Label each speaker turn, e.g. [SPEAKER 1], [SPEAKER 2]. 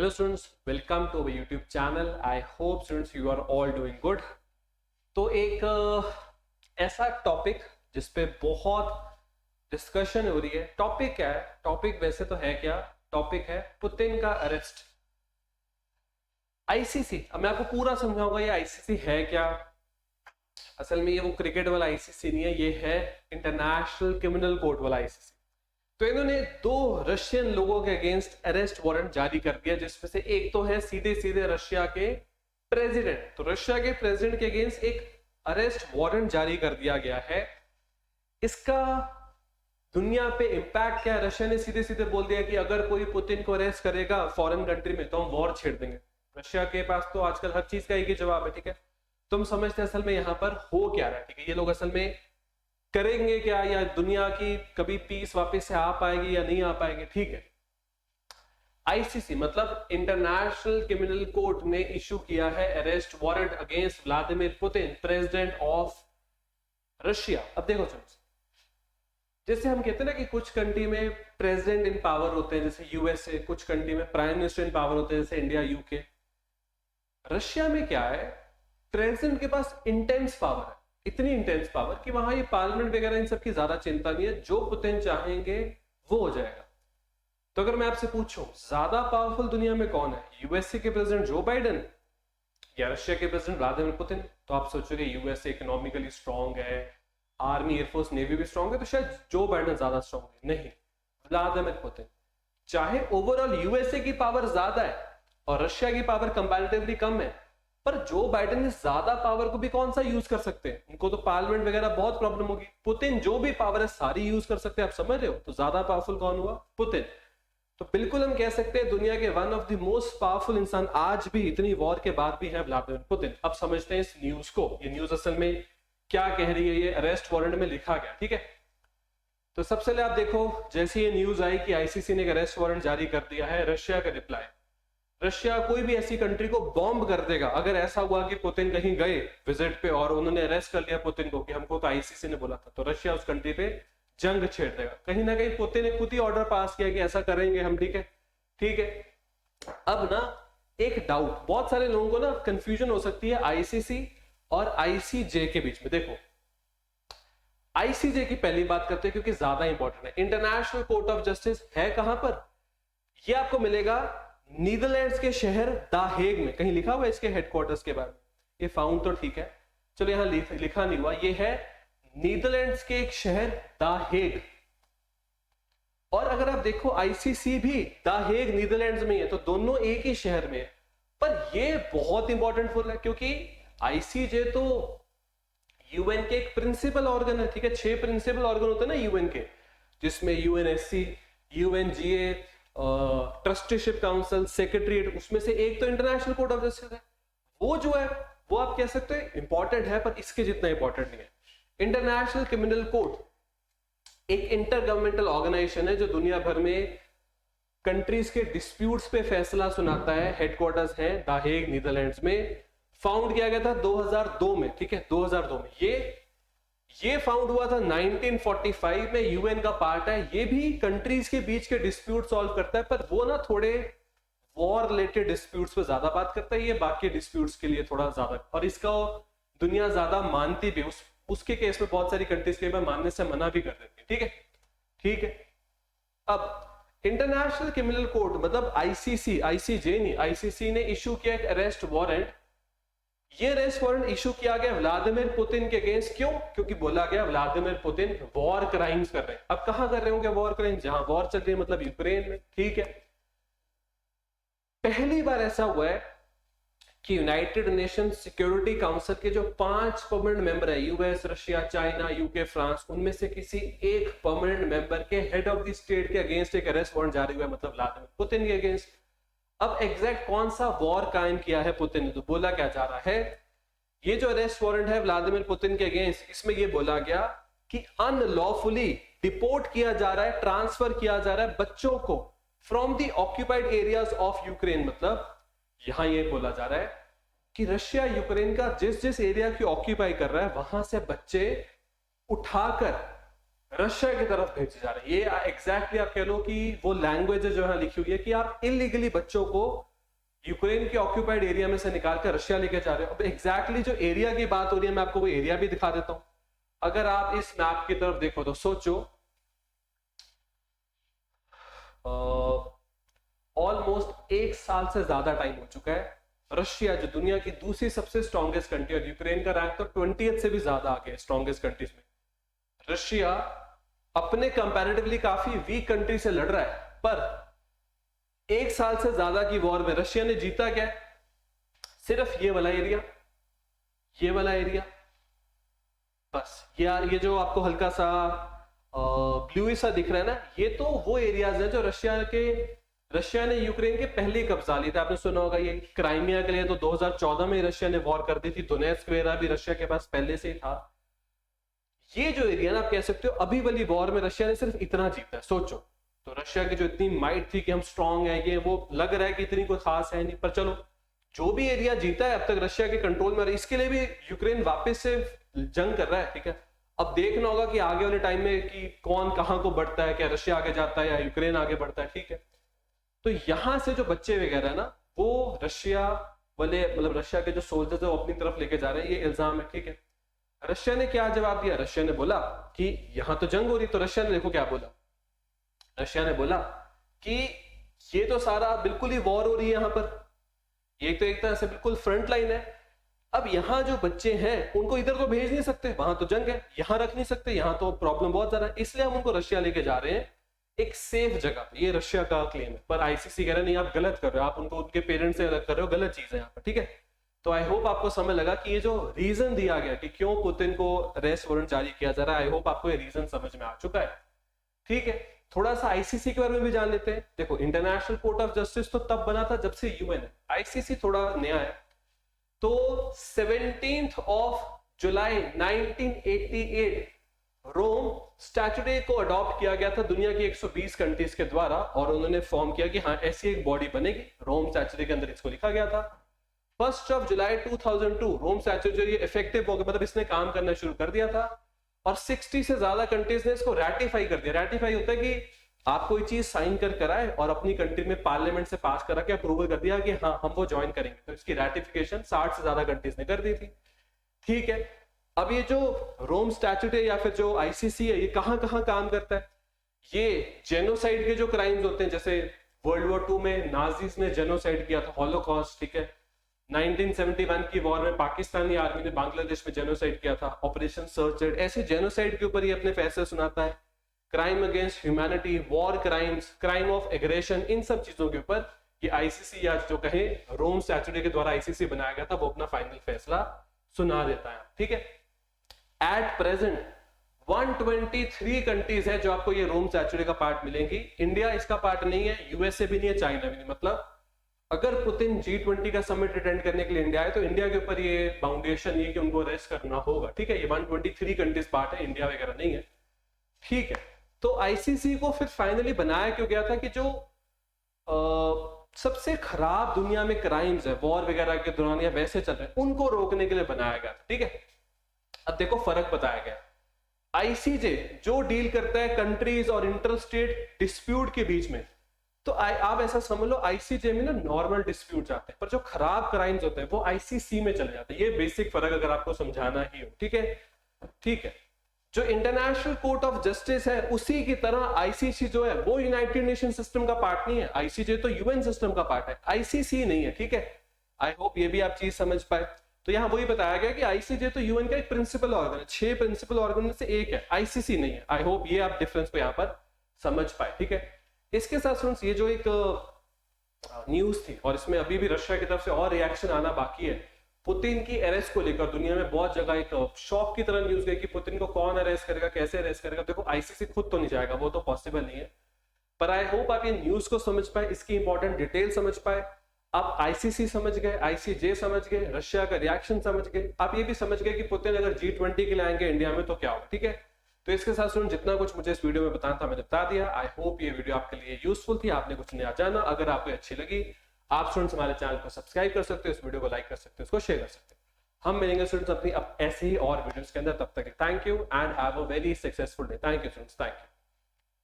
[SPEAKER 1] Hello students, welcome to our YouTube channel. I hope students you are all doing good. तो एक ऐसा topic जिस पे बहुत डिस्कशन हो रही है. टॉपिक क्या है? टॉपिक वैसे तो है क्या? टॉपिक है पुतिन का अरेस्ट. आईसीसी, अब मैं आपको पूरा समझाऊंगा ये आईसीसी है क्या. असल में ये वो क्रिकेट वाला आईसीसी नहीं है, ये है इंटरनेशनल क्रिमिनल कोर्ट वाला आईसीसी. तो इन्होंने दो रशियन लोगों के अगेंस्ट अरेस्ट वारंट जारी कर दिया, जिसमें से एक तो है सीधे सीधे रशिया के प्रेसिडेंट. तो रशिया के प्रेसिडेंट के अगेंस्ट एक अरेस्ट वारंट जारी कर दिया गया है. इसका दुनिया पे इंपैक्ट क्या है? रशिया ने सीधे सीधे बोल दिया कि अगर कोई पुतिन को अरेस्ट करेगा फॉरेन कंट्री में तो हम वॉर छेड़ देंगे. रशिया के पास तो आजकल हर चीज का एक ही जवाब है. ठीक है, तुम समझते असल में यहां पर हो क्या रहा है. ठीक है, ये लोग असल में करेंगे क्या, या दुनिया की कभी पीस वापस से आ पाएगी या नहीं आ पाएगी. ठीक है, आईसीसी मतलब इंटरनेशनल क्रिमिनल कोर्ट ने इशू किया है arrest warrant against Vladimir Putin, president of Russia. अब देखो फ्रेंड्स, जैसे हम कहते हैं ना कि कुछ कंट्री में प्रेसिडेंट इन पावर होते हैं जैसे यूएसए, कुछ कंट्री में प्राइम मिनिस्टर इन पावर होते हैं जैसे इंडिया, यूके. रशिया में क्या है, प्रेसिडेंट के पास इंटेंस पावर है, इतनी इंटेंस पावर कि वहां ये पार्लियामेंट वगैरह इन सब की ज्यादा चिंता नहीं है. जो पुतिन चाहेंगे वो हो जाएगा. तो अगर मैं आपसे पूछूं ज्यादा पावरफुल दुनिया में कौन है, यूएसए के प्रेसिडेंट जो बाइडेन या रशिया के प्रेसिडेंट व्लादिमीर पुतिन? तो आप सोचोगे यूएसए इकोनॉमिकली स्ट्रांग है, आर्मी एयरफोर्स नेवी भी स्ट्रांग है, तो शायद जो बाइडेन ज्यादा स्ट्रांग है. नहीं, व्लादिमीर पुतिन. चाहे ओवरऑल यूएसए की पावर ज्यादा है और रशिया की पावर कंपैरेटिवली कम है, पर जो बाइडेन इस ज्यादा पावर को भी कौन सा यूज कर सकते हैं? उनको तो पार्लियामेंट वगैरह बहुत प्रॉब्लम होगी. पुतिन जो भी पावर है सारी यूज कर सकते हैं. आप समझ रहे हो? तो ज्यादा पावरफुल कौन हुआ? पुतिन. तो बिल्कुल हम कह सकते हैं दुनिया के one of the most powerful इंसान आज भी, इतनी वॉर के बाद भी है, व्लादिमीर पुतिन. अब समझते हैं इस न्यूज को. ये न्यूज असल में क्या कह रही है, ये अरेस्ट वारंट में लिखा गया. ठीक है, तो सबसे पहले आप देखो, जैसे ये न्यूज आई कि आईसीसी ने एक अरेस्ट वारंट जारी कर दिया है, रशिया का रिप्लाई. रशिया कोई भी ऐसी कंट्री को बॉम्ब कर देगा अगर ऐसा हुआ कि पुतिन कहीं गए विजिट पे और उन्होंने अरेस्ट कर लिया पुतिन को कि हमको तो आईसीसी ने बोला था, तो रशिया उस कंट्री पे जंग छेड़ देगा. कहीं ना कहीं पुतिन ने खुद ही ऑर्डर पास किया कि ऐसा करेंगे हम. ठीक है, ठीक है. अब ना एक डाउट, बहुत सारे लोगों को ना कंफ्यूजन हो सकती है आईसीसी और आईसीजे के बीच में. देखो, आईसीजे की पहली बात करते हैं क्योंकि ज्यादा इंपॉर्टेंट है. इंटरनेशनल कोर्ट ऑफ जस्टिस है कहां पर? यह आपको मिलेगा नीदरलैंड्स के शहर द हेग में. कहीं लिखा हुआ है इसके हेडक्वार्टर्स के बारे में? ये फाउंड तो ठीक है, चलो यहां लिखा नहीं हुआ. ये है नीदरलैंड्स के एक शहर द हेग. और अगर आप देखो आईसीसी भी द हेग नीदरलैंड्स में है, तो दोनों एक ही शहर में है. पर ये बहुत इंपॉर्टेंट फुल है क्योंकि आईसीजे तो यूएन के एक प्रिंसिपल ऑर्गन है. ठीक है, 6 प्रिंसिपल ऑर्गन होते हैं ना यूएन के, जिसमें UNSC, UNGA, trusteeship council, secretariat, उसमें से एक तो इंटरनेशनल कोर्ट ऑफ जस्टिस है. वो जो है वो आप कह सकते हैं इंपॉर्टेंट है, पर इसके जितना इंपॉर्टेंट नहीं है. इंटरनेशनल क्रिमिनल कोर्ट एक इंटर गवर्नमेंटल ऑर्गेनाइजेशन है जो दुनिया भर में कंट्रीज के डिस्प्यूट्स पे फैसला सुनाता है. हेडक्वार्टर्स है द हेग नीदरलैंड्स में. फाउंड किया गया था 2002 में. ठीक है, 2002 में ये फाउंड हुआ था. 1945 में यूएन का पार्ट है. ये भी कंट्रीज के बीच के डिस्प्यूट सॉल्व करता है, पर वो ना थोड़े वॉर रिलेटेड डिस्प्यूट्स पे ज्यादा बात करता है. ये बाकी डिस्प्यूट्स के लिए थोड़ा ज्यादा, और इसका दुनिया ज्यादा मानती भी. उसके केस में बहुत सारी कंट्रीज के मानने से मना भी कर देती है. ठीक है, ठीक है. अब इंटरनेशनल क्रिमिनल कोर्ट मतलब आईसीसी, आईसीजे नहीं, आईसीसी ने इशू किया एक अरेस्ट वारंट. ये अरेस्ट वारंट इशू किया गया व्लादिमीर पुतिन के अगेंस्ट. क्यों? क्योंकि बोला गया व्लादिमीर पुतिन वॉर क्राइम्स कर रहे हैं. अब कहां कर रहे होंगे वॉर क्राइम्स? जहां वॉर चल रही है, मतलब यूक्रेन में. ठीक है, पहली बार ऐसा हुआ है कि यूनाइटेड नेशन सिक्योरिटी काउंसिल के जो 5 परमानेंट मेंबर है, US, Russia, China, UK, France, उनमें से किसी एक परमानेंट मेंबर के हेड ऑफ द स्टेट के अगेंस्ट एक अरेस्ट वारंट जारी हुआ है, मतलब व्लादिमीर पुतिन के अगेंस्ट. अब एग्जैक्ट कौन सा वॉर कायम किया है पुतिन ने? तो बोला क्या जा रहा है, ये जो अरेस्ट वारंट है व्लादिमीर पुतिन के अगेंस्ट, इसमें ये बोला गया कि अनलॉफुली डिपोर्ट किया जा रहा है, ट्रांसफर किया जा रहा है बच्चों को from the occupied areas of Ukraine. मतलब यहां ये बोला जा रहा है कि रशिया यूक्रेन का जिस जिस एरिया की ऑक्यूपाई कर रहा है वहां से बच्चे उठाकर रशिया की तरफ भेजे जा रहे हैं. ये एग्जैक्टली आप कह लो कि वो लैंग्वेज जो है लिखी हुई है कि आप इलीगली बच्चों को यूक्रेन के ऑक्यूपाइड एरिया में से निकाल कर रशिया लेके जा रहे हो। अब एग्जैक्टली जो एरिया की बात हो रही है मैं आपको वो एरिया भी दिखा देता हूं। अगर आप इस मैप की तरफ देखो तो सोचो ऑलमोस्ट 1 साल से ज्यादा टाइम हो चुका है। रशिया जो दुनिया की दूसरी सबसे स्ट्रॉन्गेस्ट कंट्री है, यूक्रेन का रैंक तो 20th से भी ज्यादा आ गया स्ट्रॉन्गेस्ट कंट्रीज में। रशिया अपने कंपैरेटिवली काफी वीक कंट्री से लड़ रहा है, पर 1 साल से ज्यादा की वॉर में रशिया ने जीता क्या है? सिर्फ ये वाला एरिया, ये वाला एरिया, बस। ये जो आपको हल्का सा ब्लू सा दिख रहा है ना, ये तो वो एरियाज हैं जो रशिया ने यूक्रेन के पहले ही कब्जा लिया था। आपने सुना होगा ये क्राइमिया के लिए तो 2014 में रशिया ने वॉर कर दी थी। डोनेट्स्क वगैरह भी रशिया के पास पहले से ही था। ये जो एरिया ना आप कह सकते हो अभी वाली वॉर में रशिया ने सिर्फ इतना जीता है। सोचो, तो रशिया की जो इतनी माइट थी कि हम स्ट्रांग है, ये वो लग रहा है कि इतनी कोई खास है नहीं, पर चलो जो भी एरिया जीता है अब तक रशिया के कंट्रोल में, इसके लिए भी यूक्रेन वापस से जंग कर रहा है। ठीक है, अब देखना होगा कि आगे वाले टाइम में कि कौन कहां को बढ़ता है, क्या रशिया आगे जाता है या यूक्रेन आगे बढ़ता है। ठीक है, तो यहां से जो बच्चे वगैरह है ना वो रशिया वाले, मतलब रशिया के जो सोल्जर्स है वो अपनी तरफ लेके जा रहे हैं, ये इल्जाम है। ठीक है, रशिया ने क्या जवाब दिया? रशिया ने बोला कि यहां तो जंग हो रही, तो रशिया ने देखो क्या बोला। रशिया ने बोला कि ये तो सारा बिल्कुल ही वॉर हो रही है यहां पर, ये तो एक तरह से बिल्कुल फ्रंट लाइन है। अब यहां जो बच्चे हैं उनको इधर तो भेज नहीं सकते, वहां तो जंग है, यहां रख नहीं सकते, यहां तो प्रॉब्लम बहुत ज्यादा है, इसलिए हम उनको रशिया लेके जा रहे हैं एक सेफ जगह। ये रशिया का क्लेम है, पर आईसीसी कह रहा नहीं, आप गलत कर रहे हो, आप उनको उनके पेरेंट्स से अलग कर रहे हो, गलत चीज है यहाँ पर। ठीक है, तो आई होप आपको समझ लगा कि ये जो रीजन दिया गया कि क्यों पुतिन को अरेस्ट वारंट जारी किया जा रहा है, आई होप आपको ये रीजन समझ में आ चुका है। ठीक है, थोड़ा सा आईसीसी के बारे में भी जान लेते हैं। देखो, इंटरनेशनल कोर्ट ऑफ जस्टिस तो तब बना था जब से यूएन है, आईसीसी थोड़ा नया है। तो 17 जुलाई 1988 रोम स्टैट्यूट को अडॉप्ट किया गया था दुनिया की 120 कंट्रीज के द्वारा, और उन्होंने फॉर्म किया कि हाँ ऐसी एक बॉडी बनेगी। रोम स्टैट्यूट के अंदर इसको लिखा गया था। 1 जुलाई 2002 रोम स्टैट्यूट जो ये इफेक्टिव हो गया, मतलब इसने काम करना शुरू कर दिया था, और 60 से ज्यादा कंट्रीज ने इसको रैटिफाई कर दिया। रैटिफाई होता है कि आप कोई चीज साइन कर कराए और अपनी कंट्री में पार्लियामेंट से पास करा के अप्रूवल कर दिया कि हाँ हम वो ज्वाइन करेंगे, तो इसकी रैटिफिकेशन 60 से ज्यादा कंट्रीज ने कर दी थी। ठीक है, अब ये जो रोम स्टैट्यूट है या फिर जो आईसीसी है, ये कहां कहां काम करता है? ये जेनोसाइड के जो क्राइम्स होते हैं, जैसे वर्ल्ड वॉर 2 में नाजीज ने जेनोसाइड किया था, हॉलोकॉस्ट। ठीक है, 1971 की वॉर में पाकिस्तानी आर्मी ने बांग्लादेश में जेनोसाइड किया था, ऑपरेशन सर्च। ऐसे जेनोसाइड के ऊपर ये अपने फैसले सुनाता है। Crime against humanity, war crimes, crime of aggression, इन सब चीजों के ऊपर ये आईसीसी या जो कहे रोम स्टैट्यूट के द्वारा आईसीसी बनाया गया था, वो अपना फाइनल फैसला सुना देता है। ठीक है, एट प्रेजेंट 123 कंट्रीज है जो आपको ये रोम स्टैट्यूट का पार्ट मिलेंगी। इंडिया इसका पार्ट नहीं है, यूएसए भी नहीं है, चाइना भी नहीं। मतलब अगर पुतिन G20 का समिट अटेंड करने के लिए इंडिया आए तो इंडिया के ऊपर ये बाउंडेशन ये कि उनको अरेस्ट करना होगा। ठीक है, ये 123 कंट्रीज पार्ट है, इंडिया वगैरह नहीं है। ठीक है, तो आईसीसी को फिर फाइनली बनाया क्यों गया था कि जो सबसे खराब दुनिया में क्राइम्स है वॉर वगैरह के दौरान या वैसे चल रहे हैं, उनको रोकने के लिए बनाया गया था। ठीक है, अब देखो फर्क बताया गया। आईसीजे जो डील करता है कंट्रीज और इंटर स्टेट डिस्प्यूट के बीच में, तो आप ऐसा समझ लो आईसीजे में ना नॉर्मल डिस्प्यूट जाते हैं, पर जो खराब क्राइम्स होते हैं वो आईसीसी में चले जाते हैं। ये बेसिक फर्क अगर आपको समझाना ही हो। ठीक है, ठीक है, जो इंटरनेशनल कोर्ट ऑफ जस्टिस है उसी की तरह आईसीसी जो है वो यूनाइटेड नेशन सिस्टम का पार्ट नहीं है, आईसीजे तो यूएन सिस्टम का पार्ट है, आईसीसी नहीं है। ठीक है, आई होप ये भी आप चीज समझ पाए। तो यहां वही बताया गया कि आईसीजे तो यूएन का एक प्रिंसिपल ऑर्गन है, 6 प्रिंसिपल ऑर्गन में से एक है, आईसीसी नहीं है। आई होप ये आप डिफरेंस को यहां पर समझ पाए। ठीक है, इसके साथ स्टूडेंट्स ये जो एक न्यूज थी और इसमें अभी भी रशिया की तरफ से और रिएक्शन आना बाकी है, पुतिन की अरेस्ट को लेकर दुनिया में बहुत जगह एक शॉक की तरह न्यूज गई कि पुतिन को कौन अरेस्ट करेगा, कैसे अरेस्ट करेगा। देखो आईसीसी खुद तो नहीं जाएगा, वो तो पॉसिबल नहीं है, पर आई होप आप ये न्यूज को समझ पाए, इसकी इंपॉर्टेंट डिटेल समझ पाए। आप आईसीसी समझ गए, आईसीजे समझ गए, रशिया का रिएक्शन समझ गए, आप ये भी समझ गए कि पुतिन अगर G20 के लिए आएंगे इंडिया में तो क्या होगा। ठीक है, तो इसके साथ सुन जितना कुछ मुझे इस वीडियो में बताना था मैंने बता दिया। आई होप ये वीडियो आपके लिए यूजफुल थी, आपने कुछ नया जाना। अगर आपको अच्छी लगी, आप स्टूडेंट्स हमारे चैनल को सब्सक्राइब कर सकते हो, इस वीडियो को लाइक कर सकते हो, इसको शेयर कर सकते हो। हम मिलेंगे स्टूडेंट्स अपनी ऐसे ही और वीडियोस के अंदर, तब तक thank you and have a very successful day. Thank you students, thank you.